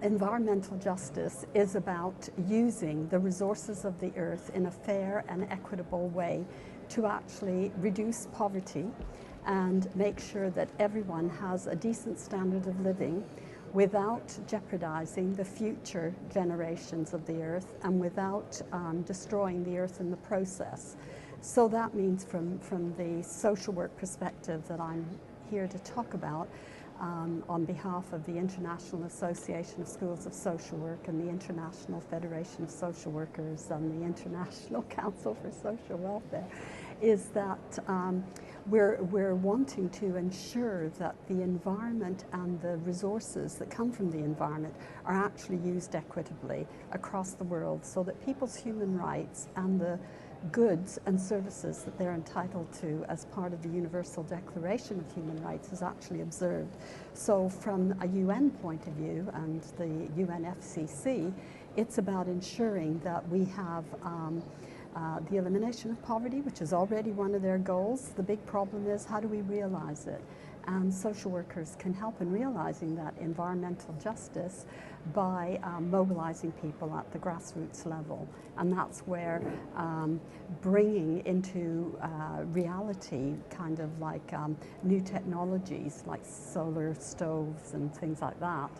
Environmental justice is about using the resources of the earth in a fair and equitable way to actually reduce poverty and make sure that everyone has a decent standard of living without jeopardizing the future generations of the earth and without destroying the earth in the process. So that means from the social work perspective that I'm here to talk about, on behalf of the International Association of Schools of Social Work and the International Federation of Social Workers and the International Council for Social Welfare, is that we're wanting to ensure that the environment and the resources that come from the environment are actually used equitably across the world so that people's human rights and the goods and services that they're entitled to as part of the Universal Declaration of Human Rights is actually observed. So from a UN point of view and the UNFCCC, it's about ensuring that we have the elimination of poverty, which is already one of their goals. The big problem is, how do we realize it? And social workers can help in realizing that environmental justice by mobilizing people at the grassroots level. And that's where bringing into reality kind of like new technologies like solar stoves and things like that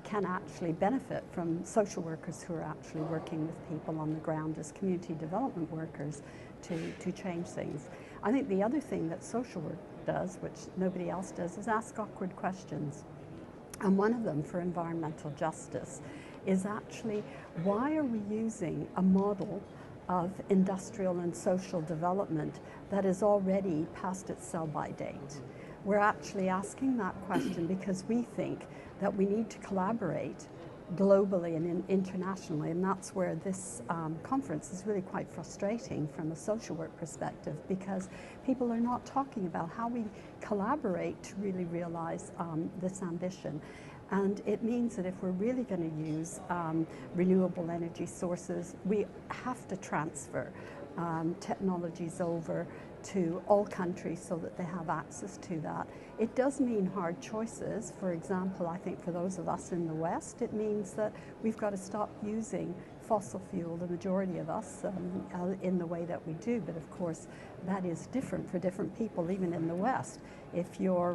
can actually benefit from social workers who are actually working with people on the ground as community development workers to change things. I think the other thing that social work does, which nobody else does, is ask awkward questions. And one of them for environmental justice is actually, why are we using a model of industrial and social development that is already past its sell-by date? We're actually asking that question because we think that we need to collaborate globally and internationally, and that's where this conference is really quite frustrating from a social work perspective, because people are not talking about how we collaborate to really realize this ambition. And it means that if we're really going to use renewable energy sources, we have to transfer technologies over to all countries so that they have access to that. It does mean hard choices. For example, I think for those of us in the West, it means that we've got to stop using fossil fuel, the majority of us, in the way that we do. But of course, that is different for different people, even in the West. If you're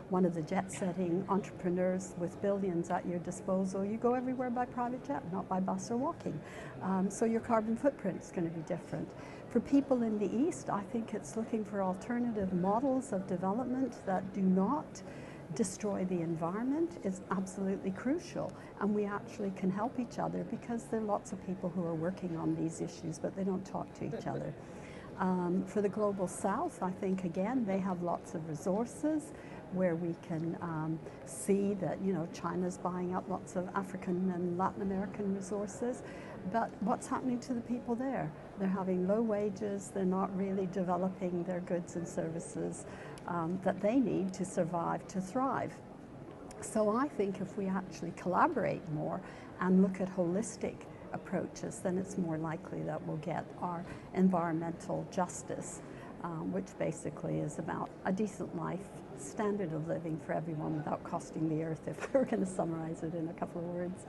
one of the jet-setting entrepreneurs with billions at your disposal, you go everywhere by private jet, not by bus or walking. So your carbon footprint is going to be different. For people in the East, I think it's looking for alternative models of development that do not destroy the environment is absolutely crucial, and we actually can help each other because there are lots of people who are working on these issues, but they don't talk to each other. For the Global South, I think again they have lots of resources where we can see that, you know, China's buying up lots of African and Latin American resources, but what's happening to the people there? They're having low wages, they're not really developing their goods and services that they need to survive, to thrive. So I think if we actually collaborate more and look at holistic approaches, then it's more likely that we'll get our environmental justice, which basically is about a decent life, standard of living for everyone without costing the earth, if we're going to summarize it in a couple of words.